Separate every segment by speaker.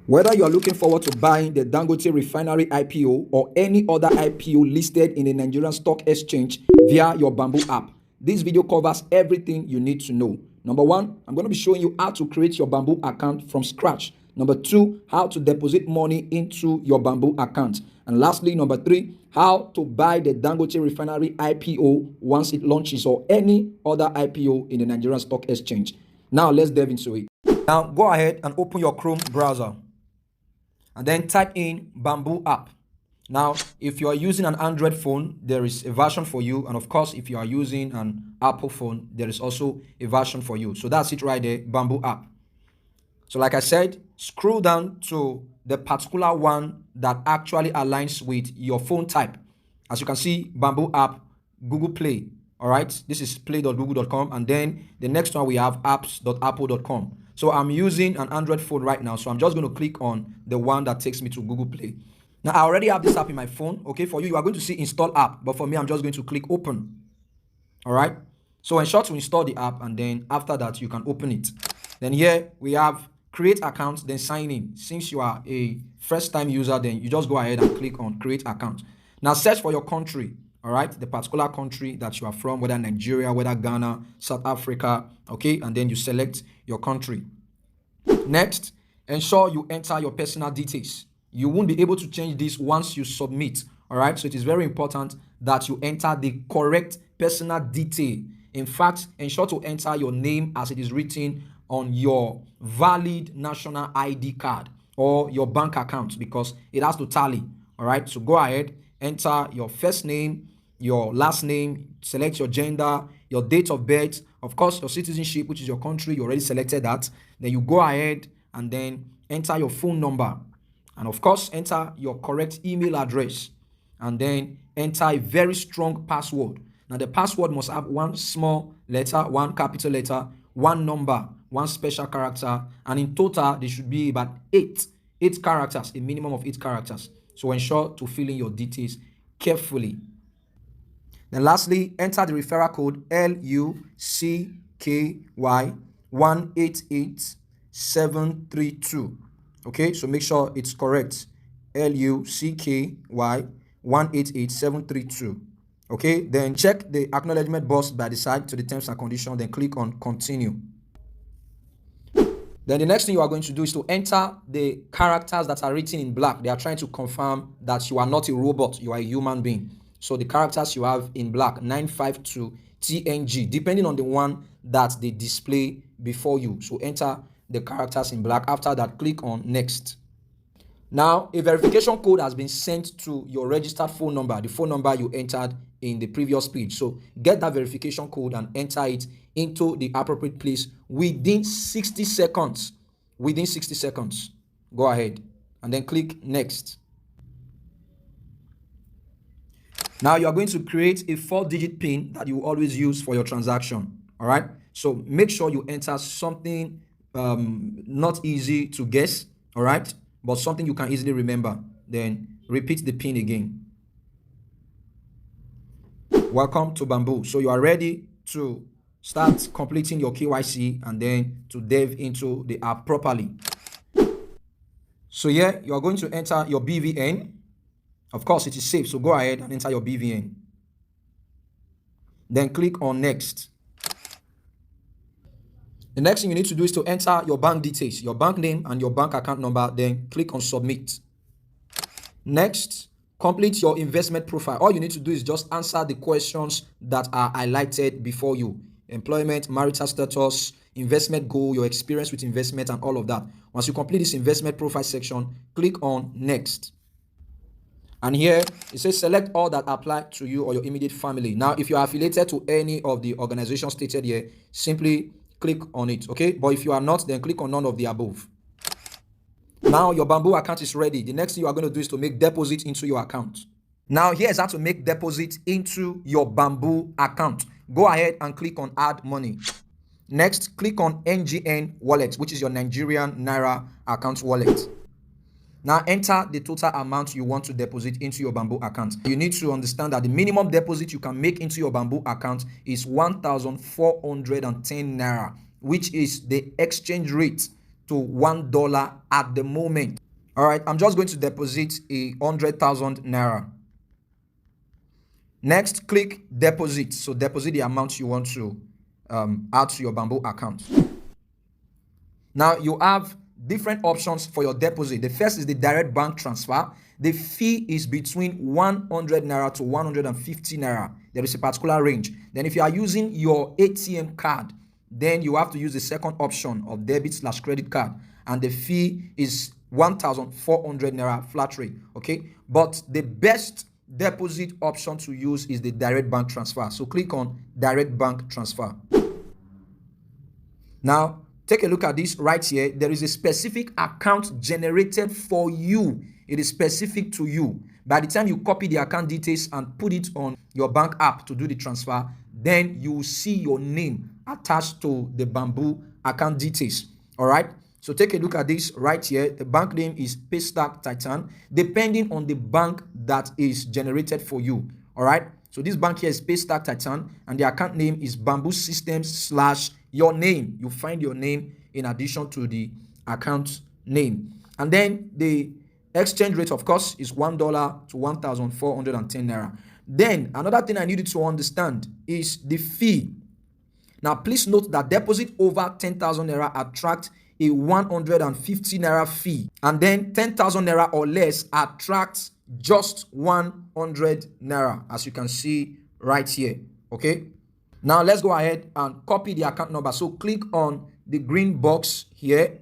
Speaker 1: Whether you are looking forward to buying the Dangote Refinery IPO or any other IPO listed in the Nigerian Stock Exchange via your Bamboo app, this video covers everything you need to know. Number one, I'm going to be showing you how to create your Bamboo account from scratch. Number two, how to deposit money into your Bamboo account. And lastly, number three, how to buy the Dangote Refinery IPO once it launches or any other IPO in the Nigerian Stock Exchange. Now, let's dive into it. Now, go ahead and open your Chrome browser and then type in Bamboo app. Now, if you are using an Android phone, there is a version for you. And of course, if you are using an Apple phone, there is also a version for you. So that's it right there, Bamboo app. So like I said, scroll down to the particular one that actually aligns with your phone type. As you can see, Bamboo app, Google Play. All right, this is play.google.com. And then the next one we have apps.apple.com. So I'm using an Android phone right now. So I'm just going to click on the one that takes me to Google Play. Now, I already have this app in my phone. Okay, for you, you are going to see install app. But for me, I'm just going to click open. All right. So ensure to install the app. And then after that, you can open it. Then here we have create account, then sign in. Since you are a first-time user, then you just go ahead and click on create account. Now, search for your country. All right, the particular country that you are from, whether Nigeria, whether Ghana, South Africa, okay, and then you select your country. Next, ensure you enter your personal details. You won't be able to change this once you submit, all right? So it is very important that you enter the correct personal detail. In fact, ensure to enter your name as it is written on your valid national ID card or your bank account because it has to tally, all right? So go ahead, enter your first name, your last name, select your gender, your date of birth, of course, your citizenship, which is your country. You already selected that. Then you go ahead and then enter your phone number. And of course, enter your correct email address. And then enter a very strong password. Now, the password must have one small letter, one capital letter, one number, one special character. And in total, there should be about eight characters, a minimum of 8 characters. So ensure to fill in your details carefully. Then lastly, enter the referral code LUCKY188732. Okay, so make sure it's correct. LUCKY188732. Okay, then check the acknowledgement box by the side to the terms and conditions, then click on continue. Then the next thing you are going to do is to enter the characters that are written in black. They are trying to confirm that you are not a robot, you are a human being. So the characters you have in black, 952 TNG, depending on the one that they display before you. So enter the characters in black. After that, click on next. Now, a verification code has been sent to your registered phone number, the phone number you entered in the previous page. So get that verification code and enter it into the appropriate place within 60 seconds. Within 60 seconds. Go ahead and then click next. Now you are going to create a 4-digit PIN that you always use for your transaction. All right. So make sure you enter something not easy to guess. All right. But something you can easily remember. Then repeat the PIN again. Welcome to Bamboo. So you are ready to start completing your KYC and then to dive into the app properly. So here you are going to enter your BVN. Of course, it is safe, so go ahead and enter your BVN. Then click on next. The next thing you need to do is to enter your bank details, your bank name and your bank account number, then click on submit. Next, complete your investment profile. All you need to do is just answer the questions that are highlighted before you. Employment, marital status, investment goal, your experience with investment and all of that. Once you complete this investment profile section, click on next. And here it says select all that apply to you or your immediate family. Now, if you are affiliated to any of the organizations stated here, simply click on it. Okay, but if you are not, then click on none of the above. Now your Bamboo account is ready. The next thing you are going to do is to make deposit into your account. Now here's how to make deposit into your Bamboo account. Go ahead and click on add money. Next, click on NGN wallet, which is your Nigerian Naira account wallet. Now enter the total amount you want to deposit into your Bamboo account. You need to understand that the minimum deposit you can make into your Bamboo account is 1,410 Naira, which is the exchange rate to $1 at the moment. All right, I'm just going to deposit 100,000 naira. Next, click deposit. So deposit the amount you want to add to your Bamboo account. Now you have different options for your deposit. The first is the direct bank transfer. The fee is between 100 naira to 150 naira. There is a particular range. Then if you are using your ATM card, then you have to use the second option of debit/credit card, and the fee is 1,400 naira flat rate. Okay, but the best deposit option to use is the direct bank transfer. So click on direct bank transfer. Now take a look at this right here. There is a specific account generated for you. It is specific to you. By the time you copy the account details and put it on your bank app to do the transfer, then you will see your name attached to the Bamboo account details. All right. So take a look at this right here. The bank name is Paystack Titan, depending on the bank that is generated for you. All right. So this bank here is Paystack Titan, and the account name is Bamboo Systems / your name. You find your name in addition to the account name. And then the exchange rate, of course, is $1 to 1,410 naira. Then another thing I needed to understand is the fee. Now, please note that deposit over 10,000 naira attract a 150 naira fee, and then 10,000 naira or less attracts just 100 naira, as you can see right here. Okay, now let's go ahead and copy the account number. So click on the green box here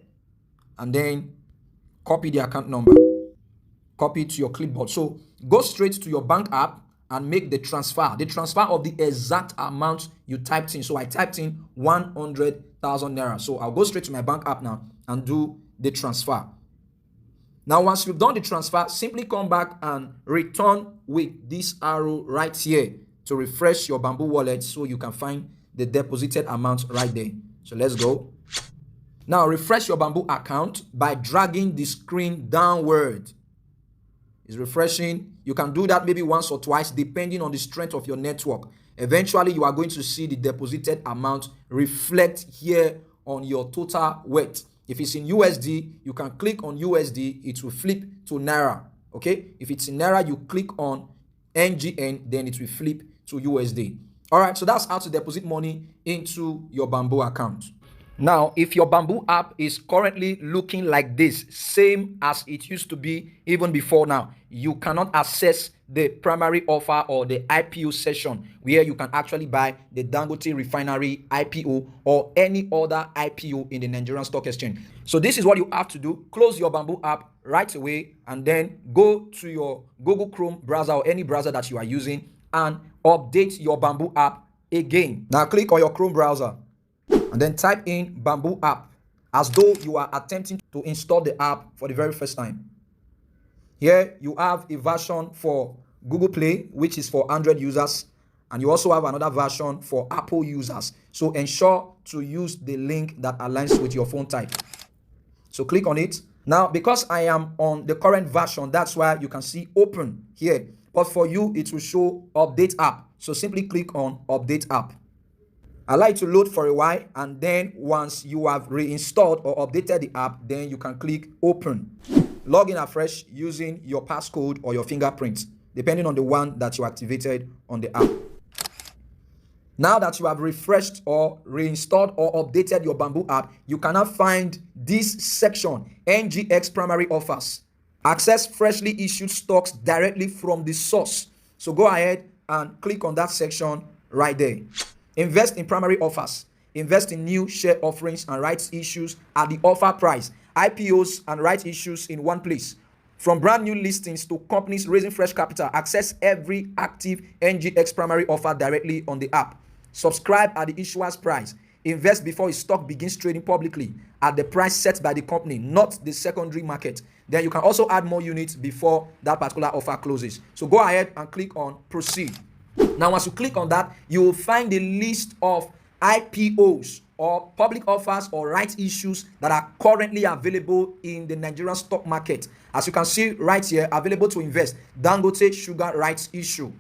Speaker 1: and then copy the account number. Copy it to your clipboard. So go straight to your bank app and make the transfer of the exact amount you typed in. So I typed in 100,000 naira. So I'll go straight to my bank app now and do the transfer. Now, once you've done the transfer, simply come back and return with this arrow right here to refresh your Bamboo wallet so you can find the deposited amount right there. So let's go. Now refresh your Bamboo account by dragging the screen downward. It's refreshing. You can do that maybe once or twice depending on the strength of your network. Eventually, you are going to see the deposited amount reflect here on your total wealth. If it's in USD, you can click on USD. It will flip to Naira. Okay. If it's in Naira, you click on NGN, then it will flip to USD. All right. So that's how to deposit money into your Bamboo account. Now, if your Bamboo app is currently looking like this, same as it used to be even before now, you cannot access the primary offer or the IPO session where you can actually buy the Dangote Refinery IPO or any other IPO in the Nigerian Stock Exchange. So this is what you have to do. Close your Bamboo app right away and then go to your Google Chrome browser or any browser that you are using and update your Bamboo app again. Now click on your Chrome browser and then type in Bamboo app as though you are attempting to install the app for the very first time. Here you have a version for Google Play, which is for Android users, and you also have another version for Apple users. So ensure to use the link that aligns with your phone type. So click on it. Now, because I am on the current version, that's why you can see open here. But for you, it will show update app. So simply click on update app. Allow it to load for a while, and then once you have reinstalled or updated the app, then you can click open. Log in afresh using your passcode or your fingerprint, depending on the one that you activated on the app. Now that you have refreshed or reinstalled or updated your Bamboo app, you can now find this section, NGX primary offers. Access freshly issued stocks directly from the source. So go ahead and click on that section right there. Invest in primary offers. Invest in new share offerings and rights issues at the offer price. IPOs and rights issues in one place. From brand new listings to companies raising fresh capital, access every active NGX primary offer directly on the app. Subscribe at the issuer's price. Invest before its stock begins trading publicly at the price set by the company, not the secondary market. Then you can also add more units before that particular offer closes. So go ahead and click on proceed. Now, once you click on that, you will find a list of IPOs or public offers or rights issues that are currently available in the Nigerian stock market. As you can see right here, available to invest, Dangote Sugar rights issue.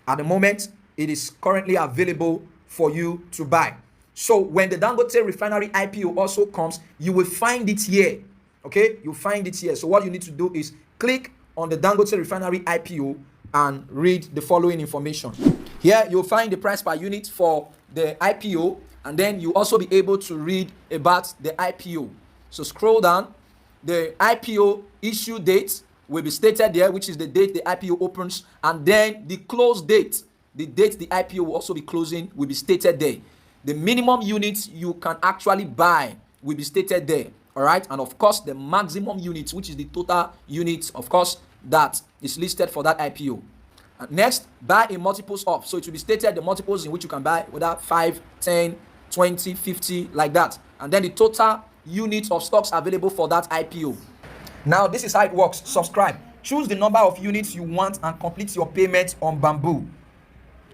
Speaker 1: At the moment, it is currently available for you to buy. So when the Dangote Refinery IPO also comes, you will find it here. Okay, you'll find it here. So what you need to do is click on the Dangote Refinery IPO and read the following information. Here you'll find the price per unit for the IPO, and then you also be able to read about the IPO. So scroll down. The IPO issue date will be stated there, which is the date the IPO opens, and then the close date, the date the IPO will also be closing, will be stated there. The minimum units you can actually buy will be stated there. All right, and of course the maximum units, which is the total units, of course, that is listed for that IPO. And next, buy in multiples of. So it will be stated the multiples in which you can buy, whether 5, 10, 20, 50, like that. And then the total units of stocks available for that IPO. Now, this is how it works. Subscribe. Choose the number of units you want and complete your payment on Bamboo.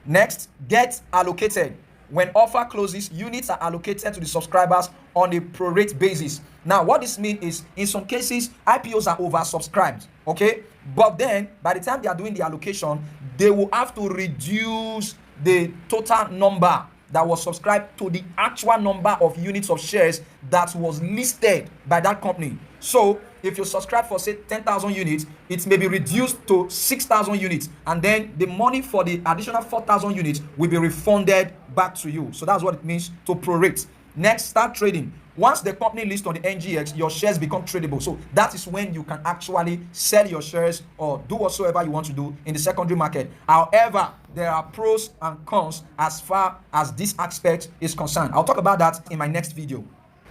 Speaker 1: Next, get allocated. When offer closes, units are allocated to the subscribers on a prorate basis. Now, what this means is, in some cases, IPOs are oversubscribed, okay? But then, by the time they are doing the allocation, they will have to reduce the total number that was subscribed to the actual number of units of shares that was listed by that company. So, if you subscribe for, say, 10,000 units, it may be reduced to 6,000 units. And then the money for the additional 4,000 units will be refunded back to you. So that's what it means to prorate. Next, start trading. Once the company lists on the NGX, your shares become tradable. So that is when you can actually sell your shares or do whatsoever you want to do in the secondary market. However, there are pros and cons as far as this aspect is concerned. I'll talk about that in my next video.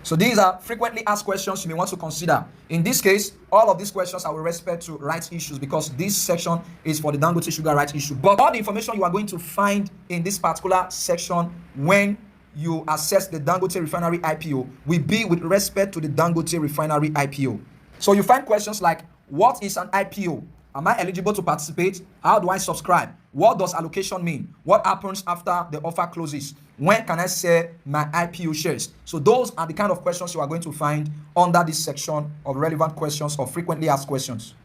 Speaker 1: So these are frequently asked questions you may want to consider. In this case, all of these questions are with respect to rights issues, because this section is for the Dangote Sugar rights issue. But all the information you are going to find in this particular section when you assess the Dangote Refinery IPO will be with respect to the Dangote Refinery IPO. So you find questions like, what is an IPO? Am I eligible to participate? How do I subscribe? What does allocation mean? What happens after the offer closes? When can I sell my IPO shares? So those are the kind of questions you are going to find under this section of relevant questions or frequently asked questions.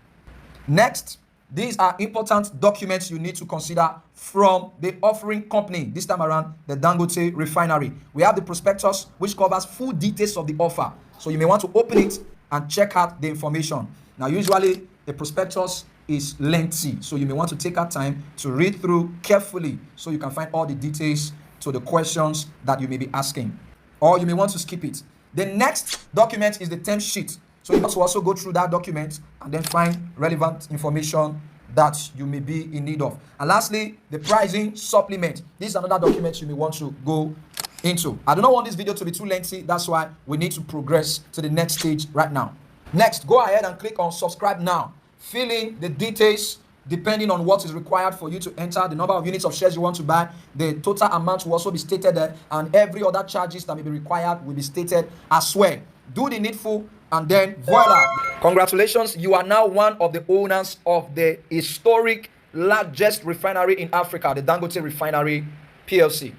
Speaker 1: Next, these are important documents you need to consider from the offering company. This time around, the Dangote Refinery. We have the prospectus, which covers full details of the offer. So you may want to open it and check out the information. Now, usually the prospectus is lengthy, so you may want to take out time to read through carefully so you can find all the details to the questions that you may be asking, or you may want to skip it. The next document is the term sheet. So you have to also go through that document and then find relevant information that you may be in need of. And lastly, the pricing supplement. This is another document you may want to go into. I do not want this video to be too lengthy. That's why we need to progress to the next stage right now. Next, go ahead and click on subscribe now. Fill in the details depending on what is required for you to enter, the number of units of shares you want to buy. The total amount will also be stated there, and every other charges that may be required will be stated as well. Do the needful, and then voila. Congratulations, you are now one of the owners of the historic largest refinery in Africa, the Dangote Refinery PLC.